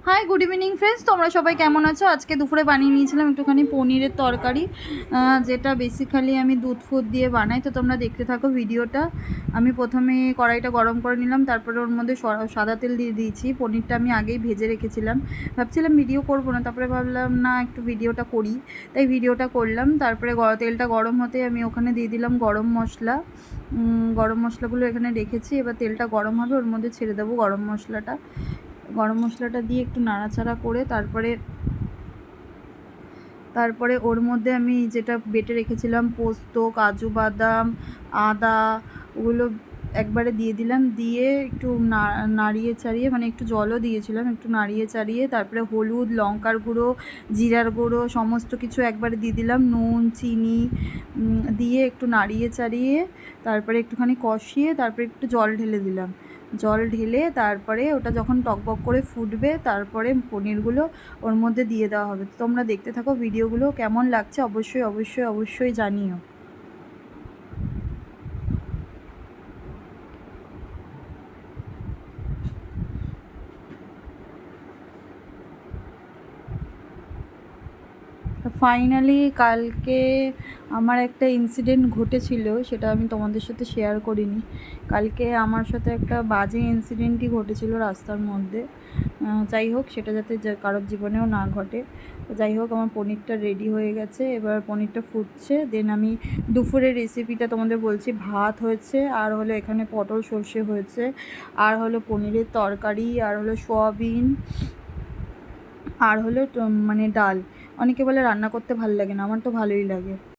Hi good evening friends, তোমরা সবাই কেমন আছো? আজকে দুপুরে বানিয়ে নিয়েছিলাম একটুখানি পনিরের তরকারি, যেটা বেসিক্যালি আমি দুধ ফুদ দিয়ে বানাই। তো তোমরা দেখতে থাকো ভিডিওটা। আমি প্রথমে কড়াইটা গরম করে নিলাম, তারপরে ওর মধ্যে সাদা তেল দিয়ে দিয়েছি। পনিরটা আমি আগেই ভেজে রেখেছিলাম, ভাবছিলাম ভিডিও করবো না, তারপরে ভাবলাম না একটু ভিডিওটা করি, তাই ভিডিওটা করলাম। তারপরে তেলটা গরম হতে আমি ওখানে দিয়ে দিলাম গরম মশলা। গরম মশলাগুলো এখানে রেখেছি, এবার তেলটা গরম হবে, ওর মধ্যে ছেড়ে দেবো গরম মশলাটা। গরম মশলাটা দিয়ে একটু নাড়াচাড়া করে তারপরে ওর মধ্যে আমি যেটা বেটে রেখেছিলাম পোস্ত, কাজু বাদাম, আদা, ওগুলো একবারে দিয়ে দিলাম। দিয়ে একটু নাড়িয়ে চাড়িয়ে, মানে একটু জলও দিয়েছিলাম, একটু নাড়িয়ে চাড়িয়ে তারপরে হলুদ, লঙ্কার গুঁড়ো, জিরার গুঁড়ো সমস্ত কিছু একবারে দিয়ে দিলাম, নুন, চিনি দিয়ে একটু নাড়িয়ে চাড়িয়ে তারপরে একটুখানি কষিয়ে তারপরে একটু জল ঢেলে দিলাম। জল ঢেলে তারপরে ওটা যখন টকবক করে ফুটবে তারপরে পনিরগুলো ওর মধ্যে দিয়ে দেওয়া হবে। তোমরা দেখতে থাকো ভিডিওগুলো, কেমন লাগছে অবশ্যই অবশ্যই অবশ্যই জানিও। ফাইনালি কালকে আমার একটা ইনসিডেন্ট ঘটেছিল, সেটা আমি তোমাদের সাথে শেয়ার করিনি। কালকে আমার সাথে একটা বাজে ইনসিডেন্টই ঘটেছিল রাস্তার মধ্যে। যাই হোক, সেটা যাতে কারোর জীবনেও না ঘটে। যাই হোক, আমার পনিরটা রেডি হয়ে গেছে, এবার পনিরটা ফুটছে। দেন আমি দুপুরের রেসিপিটা তোমাদের বলছি। ভাত হয়েছে, আর হলো এখানে পটল সর্ষে হয়েছে, আর হলো পনিরের তরকারি, আর হলো সোয়াবিন, আর হলো মানে ডাল। অনেকে বলে রান্না করতে ভালো লাগে না, আমার তো ভালোই লাগে।